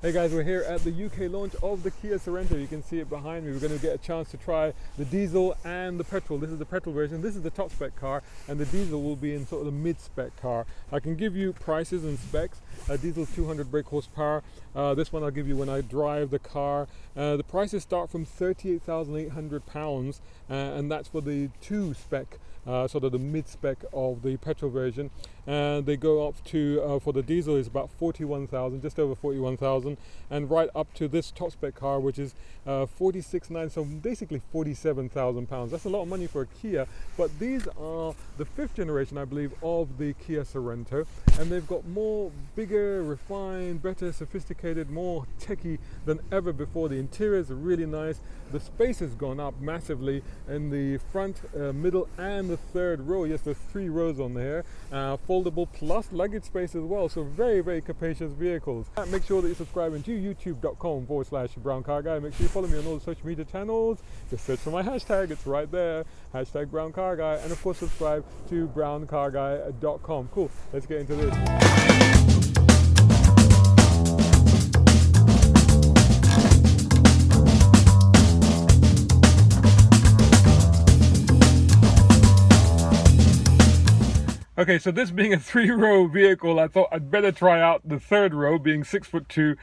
Hey guys, we're here at the UK launch of the Kia Sorento. You can see it behind me. We're going to get a chance to try the diesel and the petrol. This is the petrol version, this is the top spec car, and the diesel will be in sort of the mid-spec car. I can give you prices and specs. Diesel 200 brake horsepower. This one I'll give you when I drive the car. The prices start from £38,800 and that's for the 2 spec, sort of the mid-spec of the petrol version. And they go up to, for the diesel is about 41,000, just over 41,000, and right up to this top spec car, which is 46,900, so basically 47,000 pounds. That's a lot of money for a Kia, but these are the 5th generation, I believe, of the Kia Sorento, and they've got more, bigger, refined, better, sophisticated, more techy than ever before. The interiors are really nice. The space has gone up massively in the front, middle, and the 3rd row. Yes, there's 3 rows on there. Foldable plus luggage space as well, so very, very capacious vehicles. Make sure that you're subscribing to youtube.com/browncarguy. Make sure you follow me on all the social media channels. Just search for my hashtag, it's right there, #browncarguy, and of course subscribe to browncarguy.com. Cool, let's get into this. Okay, so this being a 3-row vehicle, I thought I'd better try out the 3rd row, being 6'2",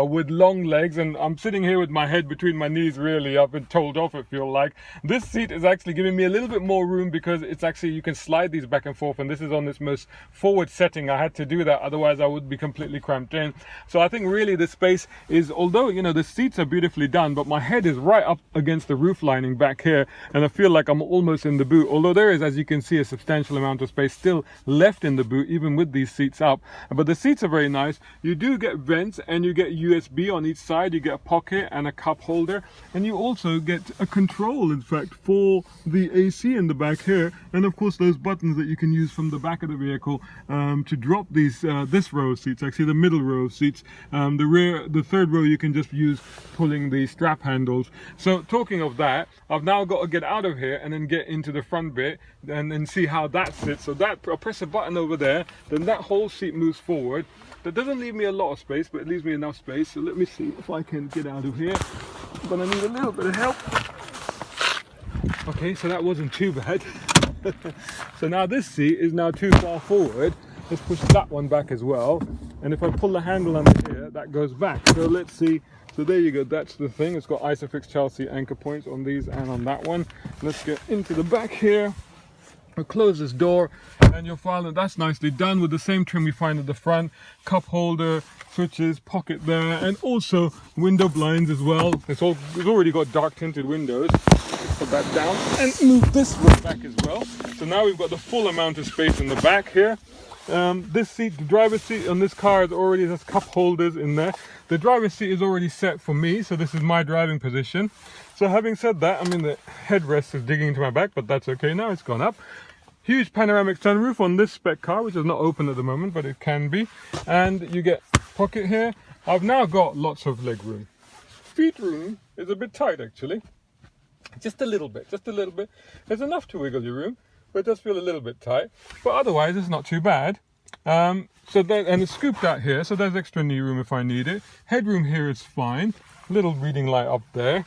with long legs, and I'm sitting here with my head between my knees. Really, I've been told off, I feel like. This seat is actually giving me a little bit more room because it's actually, you can slide these back and forth, and this is on this most forward setting. I had to do that, otherwise I would be completely cramped in. So I think really the space is, although, you know, the seats are beautifully done, but my head is right up against the roof lining back here, and I feel like I'm almost in the boot, although there is, as you can see, a substantial amount of space still left in the boot, even with these seats up. But the seats are very nice. You do get vents, and you get USB on each side. You get a pocket and a cup holder, and you also get a control, in fact, for the AC in the back here, and of course those buttons that you can use from the back of the vehicle to drop these this row of seats, actually the middle row of seats. The 3rd row you can just use pulling the strap handles. So talking of that, I've now got to get out of here and then get into the front bit and then see how that sits. So that, I'll press a button over there, then that whole seat moves forward. That doesn't leave me a lot of space, but it leaves me enough space. So let me see if I can get out of here. I'm gonna need a little bit of help. Okay, so that wasn't too bad. So now this seat is now too far forward. Let's push that one back as well. And if I pull the handle under here, that goes back. So let's see. So there you go, that's the thing. It's got Isofix Chelsea anchor points on these and on that one. Let's get into the back here. I'll close this door, and you'll find that that's nicely done with the same trim we find at the front. Cup holder, switches, pocket there, and also window blinds as well. It's already got dark tinted windows. Put that down and move this one back as well. So now we've got the full amount of space in the back here. This seat, the driver's seat on this car, already has cup holders in there. The driver's seat is already set for me, so this is my driving position. So having said that, I mean, the headrest is digging into my back, but that's okay now, it's gone up. Huge panoramic sunroof on this spec car, which is not open at the moment, but it can be. And you get pocket here. I've now got lots of leg room. Feet room is a bit tight, actually. Just a little bit, just a little bit. There's enough to wiggle your room, but it does feel a little bit tight. But otherwise, it's not too bad. And it's scooped out here, so there's extra knee room if I need it. Headroom here is fine. Little reading light up there.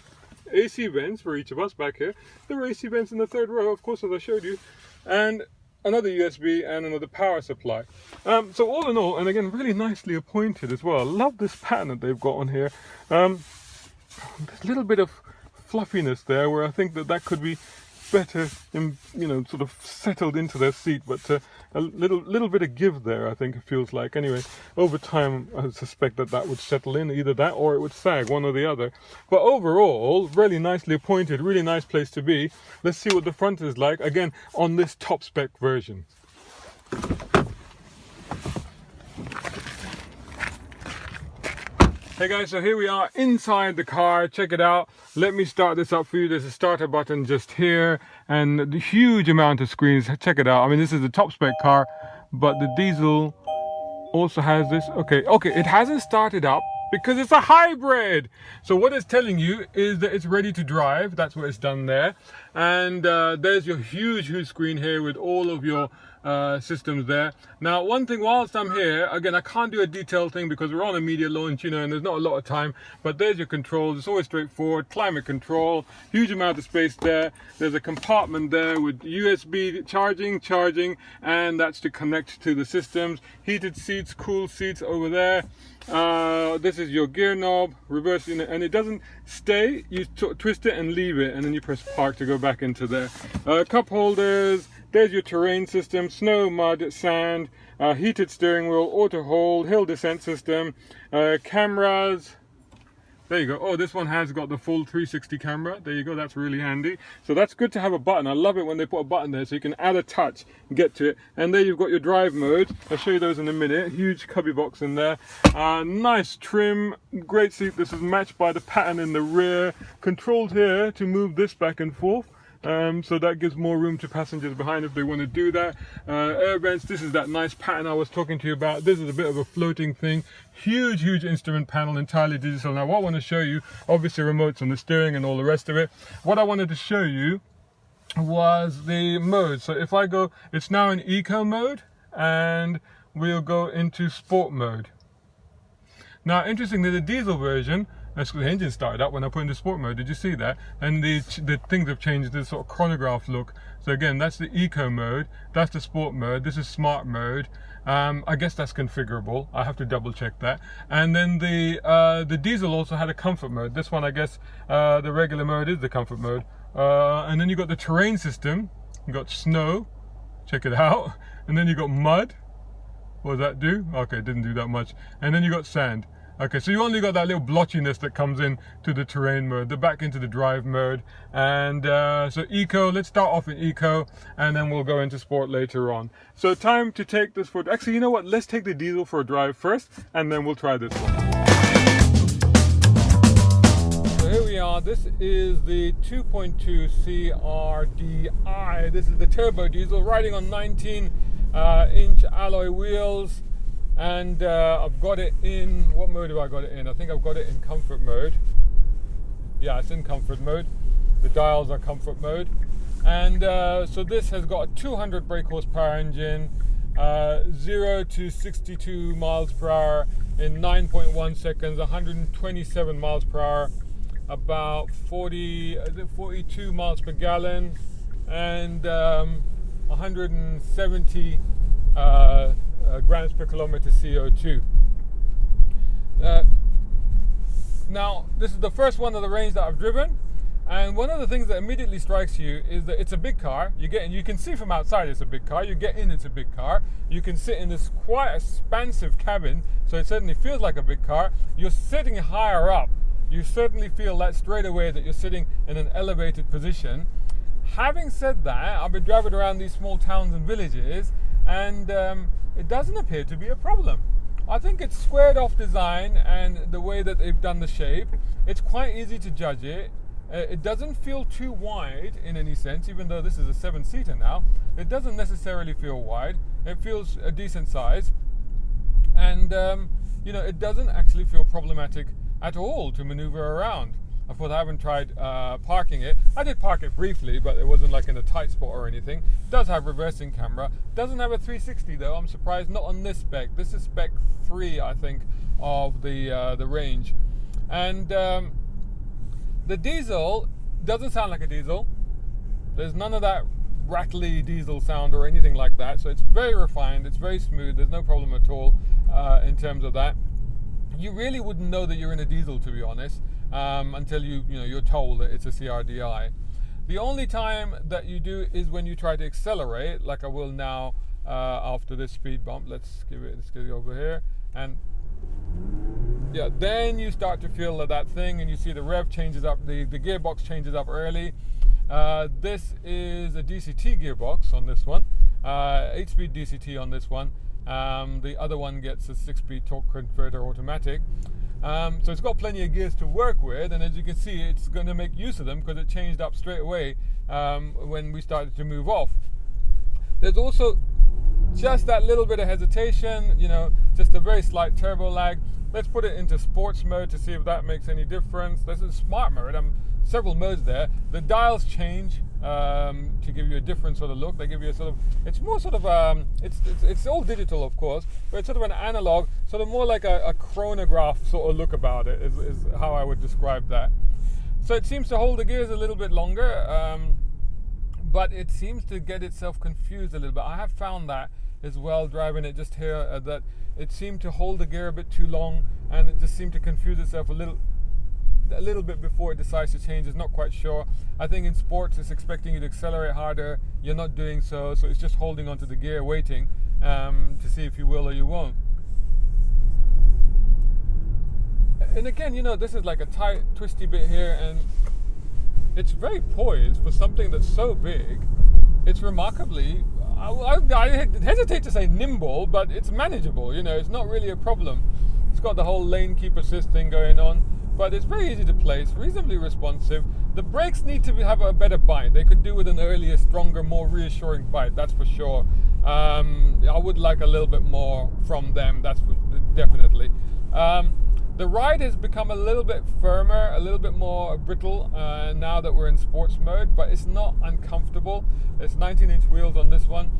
AC vents for each of us back here. There are AC vents in the 3rd row, of course, as I showed you. And another USB and another power supply. So all in all, and again, really nicely appointed as well. I love this pattern that they've got on here. There's a little bit of fluffiness there, where I think that could be better, sort of settled into their seat, but a little bit of give there, I think it feels like. Anyway, over time I suspect that would settle in, either that or it would sag, one or the other. But overall, really nicely appointed, really nice place to be. Let's see what the front is like, again, on this top spec version. Hey guys, so here we are inside the car. Check it out. Let me start this up for you. There's a starter button just here, and the huge amount of screens. Check it out. I mean, this is the top spec car, but the diesel also has this. Okay, it hasn't started up because it's a hybrid. So what it's telling you is that it's ready to drive. That's what it's done there. And there's your huge screen here with all of your systems there. Now, one thing whilst I'm here, again, I can't do a detailed thing because we're on a media launch, and there's not a lot of time, but there's your controls. It's always straightforward. Climate control, huge amount of space there. There's a compartment there with USB charging, and that's to connect to the systems. Heated seats, cool seats over there. This is your gear knob, reverse, and it doesn't stay. You twist it and leave it, and then you press park to go back into there. Cup holders. There's your terrain system, snow, mud, sand, heated steering wheel, auto hold, hill descent system, cameras. There you go. Oh, this one has got the full 360 camera. There you go. That's really handy. So that's good to have a button. I love it when they put a button there so you can add a touch and get to it. And there you've got your drive mode. I'll show you those in a minute. Huge cubby box in there. Nice trim, great seat. This is matched by the pattern in the rear. Controlled here to move this back and forth. So that gives more room to passengers behind if they want to do that. Air vents, this is that nice pattern I was talking to you about. This is a bit of a floating thing. Huge instrument panel, entirely digital. Now what I want to show you, obviously remotes on the steering and all the rest of it. What I wanted to show you was the mode. So if I go, it's now in eco mode, and we'll go into sport mode. Now interestingly, the diesel version, the engine started up when I put into sport mode. Did you see that? And the things have changed, this sort of chronograph look. So again, that's the eco mode, that's the sport mode, this is smart mode. I guess that's configurable. I have to double check that. And then the diesel also had a comfort mode. This one, I guess, the regular mode is the comfort mode. And then you got the terrain system. You got snow, check it out. And then you got mud. What does that do? Okay, it didn't do that much. And then you got sand. Okay, so you only got that little blotchiness that comes in to the terrain mode, the back into the drive mode. And so eco, let's start off in eco, and then we'll go into sport later on. So time to take this for, actually, you know what? Let's take the diesel for a drive first, and then we'll try this one. So here we are. This is the 2.2 CRDI. This is the turbo diesel riding on 19-inch alloy wheels. And I've got it in, what mode have I got it in? I think I've got it in comfort mode. Yeah, it's in comfort mode. The dials are comfort mode. And so this has got a 200 brake horsepower engine, 0 to 62 miles per hour in 9.1 seconds, 127 miles per hour, about 42 miles per gallon, and 170 grams per kilometer CO2. Now, this is the first one of the range that I've driven, and one of the things that immediately strikes you is that it's a big car. You get in, you can see from outside it's a big car. You get in, it's a big car. You can sit in this quite expansive cabin, so it certainly feels like a big car. You're sitting higher up. You certainly feel that straight away that you're sitting in an elevated position. Having said that, I've been driving around these small towns and villages, and it doesn't appear to be a problem. I think it's squared off design and the way that they've done the shape. It's quite easy to judge it. It doesn't feel too wide in any sense, even though this is a 7-seater now. It doesn't necessarily feel wide. It feels a decent size. And, it doesn't actually feel problematic at all to maneuver around. Of course, I haven't tried parking it. I did park it briefly, but it wasn't like in a tight spot or anything. It does have reversing camera. Doesn't have a 360 though. I'm surprised. Not on this spec. This is spec 3, I think, of the range. And the diesel doesn't sound like a diesel. There's none of that rattly diesel sound or anything like that. So it's very refined. It's very smooth. There's no problem at all in terms of that. You really wouldn't know that you're in a diesel, to be honest. Until you're told that it's a CRDI. The only time that you do is when you try to accelerate, like I will now after this speed bump. Let's get it over here, and yeah, then you start to feel that thing, and you see the rev changes up, the gearbox changes up early. This is a DCT gearbox on this one, 8-speed DCT on this one. The other one gets a 6-speed torque converter automatic. So it's got plenty of gears to work with, and as you can see, it's going to make use of them because it changed up straight away when we started to move off. There's also just that little bit of hesitation, just a very slight turbo lag. Let's put it into sports mode to see if that makes any difference. This is smart mode. Several modes there. The dials change to give you a different sort of look. They give you a sort of, it's more sort of, it's all digital of course, but it's sort of an analog, sort of more like a chronograph sort of look about it is how I would describe that. So it seems to hold the gears a little bit longer, but it seems to get itself confused a little bit. I have found that as well driving it just here, that it seemed to hold the gear a bit too long, and it just seemed to confuse itself a little bit before it decides to change. It's not quite sure. I think in sports it's expecting you to accelerate harder. You're not doing so it's just holding onto the gear, waiting to see if you will or you won't. And again, this is like a tight, twisty bit here, and it's very poised for something that's so big. It's remarkably, I hesitate to say nimble, but it's manageable. It's not really a problem. It's got the whole lane keep assist thing going on, but it's very easy to place, reasonably responsive. The brakes need to have a better bite. They could do with an earlier, stronger, more reassuring bite, that's for sure. I would like a little bit more from them, that's definitely. The ride has become a little bit firmer, a little bit more brittle now that we're in sports mode, but it's not uncomfortable. It's 19-inch wheels on this one.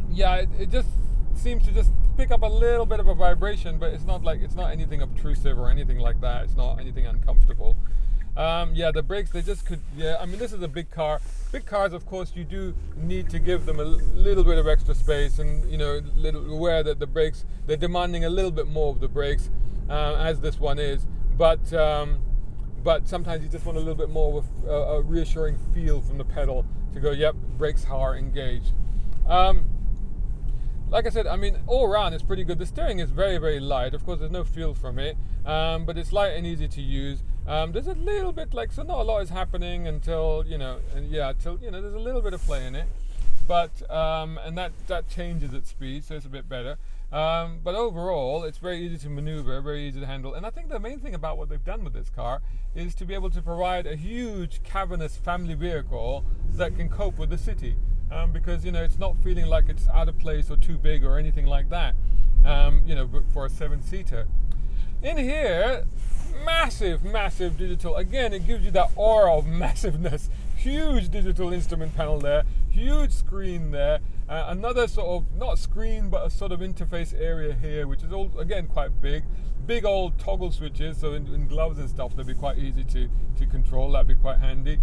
It just seems to just pick up a little bit of a vibration, but it's not anything obtrusive or anything like that. It's not anything uncomfortable. The brakes, they just could, this is a big car. Big cars, of course, you do need to give them a little bit of extra space, and, aware that the brakes, they're demanding a little bit more of the brakes, as this one is. But sometimes you just want a little bit more of a reassuring feel from the pedal to go, yep, brakes are engaged. Like I said, all around it's pretty good. The steering is very, very light. Of course, there's no feel from it, but it's light and easy to use. There's a little bit not a lot is happening until, there's a little bit of play in it. But, and that changes at speed, so it's a bit better. But overall, it's very easy to maneuver, very easy to handle. And I think the main thing about what they've done with this car is to be able to provide a huge cavernous family vehicle that can cope with the city. Because, it's not feeling like it's out of place or too big or anything like that, for a 7-seater. In here, massive digital. Again, it gives you that aura of massiveness. Huge digital instrument panel there, huge screen there, another sort of, not screen, but a sort of interface area here, which is all, again, quite big. Big old toggle switches, so in gloves and stuff, they'd be quite easy to control. That'd be quite handy.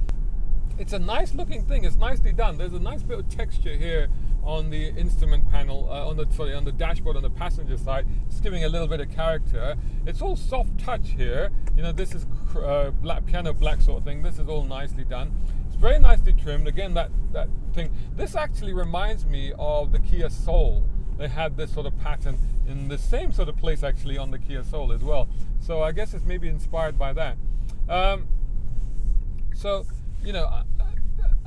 It's a nice looking thing. It's nicely done. There's a nice bit of texture here on the instrument panel, on the dashboard on the passenger side, just giving a little bit of character. It's all soft touch here. This is piano black sort of thing. This is all nicely done. It's very nicely trimmed. Again, that thing. This actually reminds me of the Kia Soul. They had this sort of pattern in the same sort of place actually on the Kia Soul as well. So I guess it's maybe inspired by that.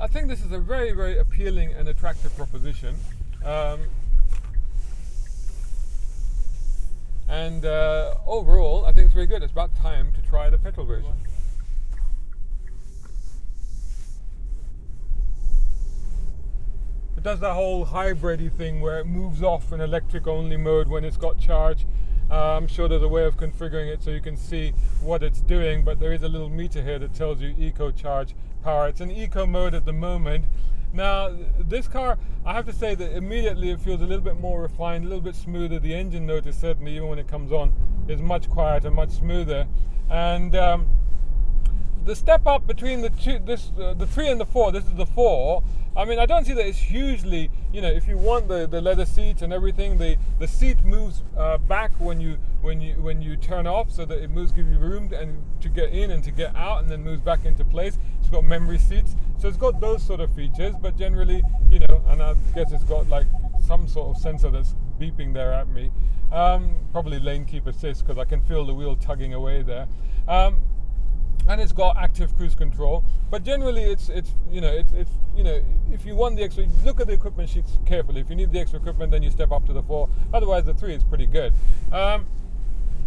I think this is a very, very appealing and attractive proposition. Overall, I think it's very good. It's about time to try the petrol version. It does that whole hybrid-y thing where it moves off in electric-only mode when it's got charge. I'm sure there's a way of configuring it so you can see what it's doing, but there is a little meter here that tells you eco charge power. It's in eco mode at the moment. Now, this car, I have to say that immediately it feels a little bit more refined, a little bit smoother. The engine note is certainly, even when it comes on, is much quieter, much smoother. And the step up between the two, the 3 and the 4, this is the 4. I don't see that it's hugely, if you want the leather seats and everything, the seat moves back when you turn off, so that it moves, give you room to get in and to get out, and then moves back into place. It's got memory seats, so it's got those sort of features, but generally, and I guess it's got like some sort of sensor that's beeping there at me. Probably lane keep assist, because I can feel the wheel tugging away there. And it's got active cruise control, but generally it's if you want the extra, look at the equipment sheets carefully. If you need the extra equipment, then you step up to the 4. Otherwise, the 3 is pretty good.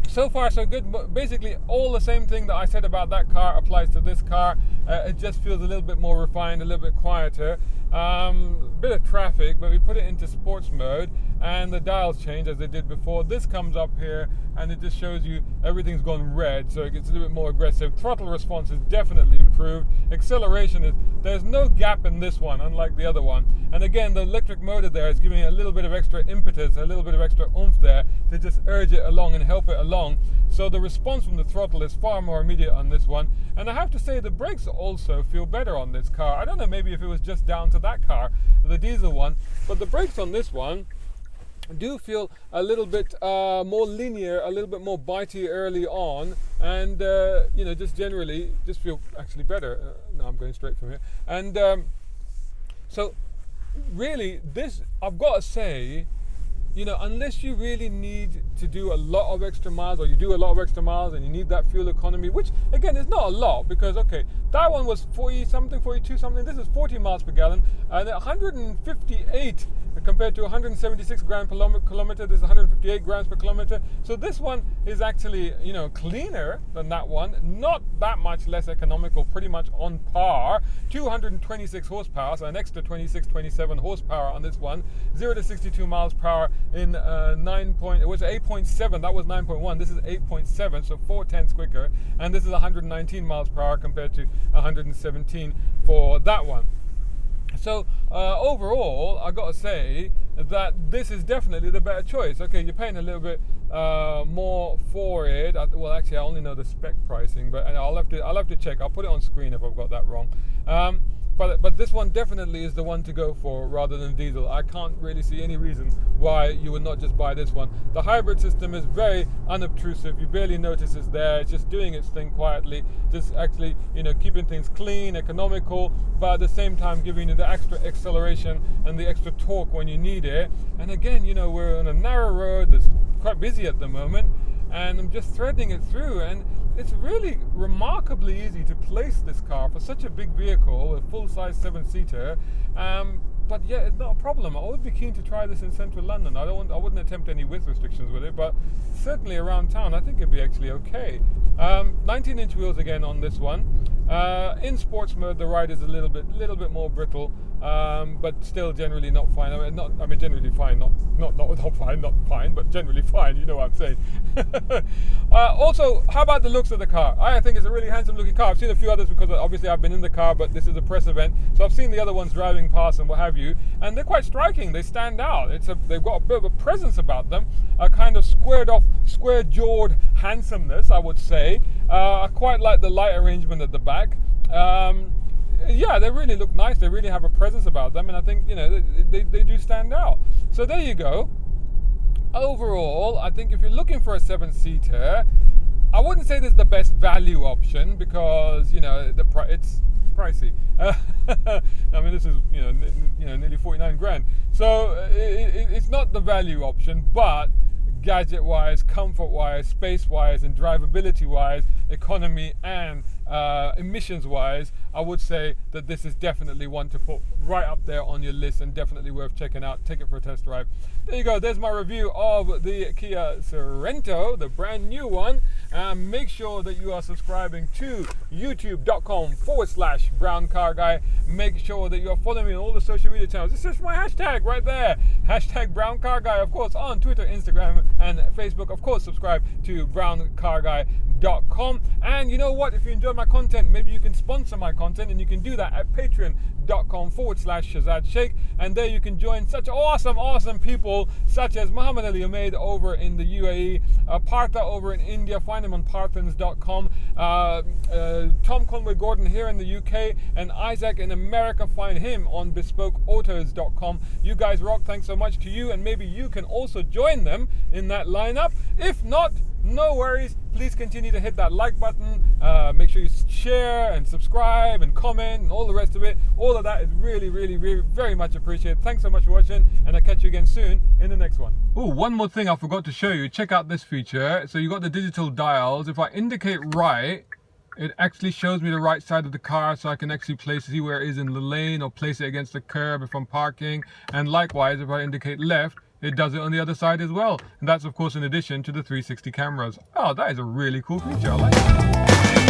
So far, so good. But basically, all the same thing that I said about that car applies to this car. It just feels a little bit more refined, a little bit quieter. Bit of traffic, but we put it into sports mode, and the dials change as they did before. This comes up here and it just shows you everything's gone red, so it gets a little bit more aggressive. Throttle response is definitely improved. Acceleration is, there's no gap in this one, unlike the other one. And again, the electric motor there is giving it a little bit of extra impetus, a little bit of extra oomph there to just urge it along and help it along. So the response from the throttle is far more immediate on this one. And I have to say the brakes also feel better on this car. I don't know, maybe if it was just down to that car, the diesel one, but the brakes on this one do feel a little bit more linear, a little bit more bitey early on, and you know, just generally just feel actually better. No, I'm going straight from here. And so really this, I've got to say, you know, unless you really need to do a lot of extra miles, or you do a lot of extra miles and you need that fuel economy, which again is not a lot, because okay, that one was 40 something, 42 something, this is 40 miles per gallon, and 158 compared to 176 grams per kilometer. This is 158 grams per kilometer. So this one is actually, you know, cleaner than that one, not that much less economical, pretty much on par. 226 horsepower, so an extra 27 horsepower on this one. 0 to 62 miles per hour in it was 8.7, that was 9.1, this is 8.7, so 4/10 quicker, and this is 119 miles per hour compared to 117 for that one. So overall, I got to say that this is definitely the better choice. Okay, you're paying a little bit more for it. Well, actually, I only know the spec pricing, but I'll have to check. I'll put it on screen if I've got that wrong. But this one definitely is the one to go for rather than diesel. I can't really see any reason why you would not just buy this one. The hybrid system is very unobtrusive. You barely notice it's there. It's just doing its thing quietly, just actually, you know, keeping things clean, economical, but at the same time giving you the extra acceleration and the extra torque when you need it. And again, you know, we're on a narrow road that's quite busy at the moment, and I'm just threading it through, and it's really remarkably easy to place this car for such a big vehicle, a full-size 7-seater. But yeah, it's not a problem. I would be keen to try this in central London. I wouldn't attempt any width restrictions with it, but certainly around town, I think it'd be actually okay. 19-inch wheels again on this one. In sports mode, the ride is a little bit more brittle, but still generally not fine. Generally fine, not fine, but generally fine. You know what I'm saying. Also, how about the looks of the car? I think it's a really handsome looking car. I've seen a few others because obviously I've been in the car, but this is a press event, so I've seen the other ones driving past and what have you, and they're quite striking. They stand out. They've got a bit of a presence about them, a kind of square-jawed handsomeness, I would say. I quite like the light arrangement at the back. Yeah, they really look nice. They really have a presence about them, and I think, you know, they do stand out. So there you go. Overall, I think if you're looking for a 7-seater, I wouldn't say this is the best value option, because, you know, it's pricey. I mean, this is, you know, nearly 49 grand. So it's not the value option, but gadget-wise, comfort-wise, space-wise, and drivability-wise, economy and emissions-wise, I would say that this is definitely one to put right up there on your list and definitely worth checking out. Take it for a test drive. There you go. There's my review of the Kia Sorento, the brand new one. Make sure that you are subscribing to youtube.com/browncarguy. Make sure that you're following me on all the social media channels. This is my hashtag right there. #browncarguy, of course, on Twitter, Instagram, and Facebook. Of course, subscribe to browncarguy.com. And you know what? If you enjoy my content, maybe you can sponsor my content, and you can do that at patreon.com/Shazad Sheikh. And there you can join such awesome people such as Muhammad Ali Umaid over in the UAE, Partha over in India. Find him on parthans.com. Tom Conway Gordon here in the UK, and Isaac in America. Find him on bespokeautos.com. You guys rock. Thanks so much to you, and maybe you can also join them in that lineup. If not, no worries. Please continue to hit that like button. Make sure you share and subscribe and comment and all the rest of it. All of that is really very much appreciated. Thanks so much for watching, and I'll catch you again soon in the next one. Oh, one more thing I forgot to show you. Check out this feature. So you got the digital dials. If I indicate right, it actually shows me the right side of the car, so I can actually see where it is in the lane, or place it against the curb if I'm parking. And likewise, if I indicate left, it does it on the other side as well. And that's, of course, in addition to the 360 cameras. Oh, that is a really cool feature. I like it.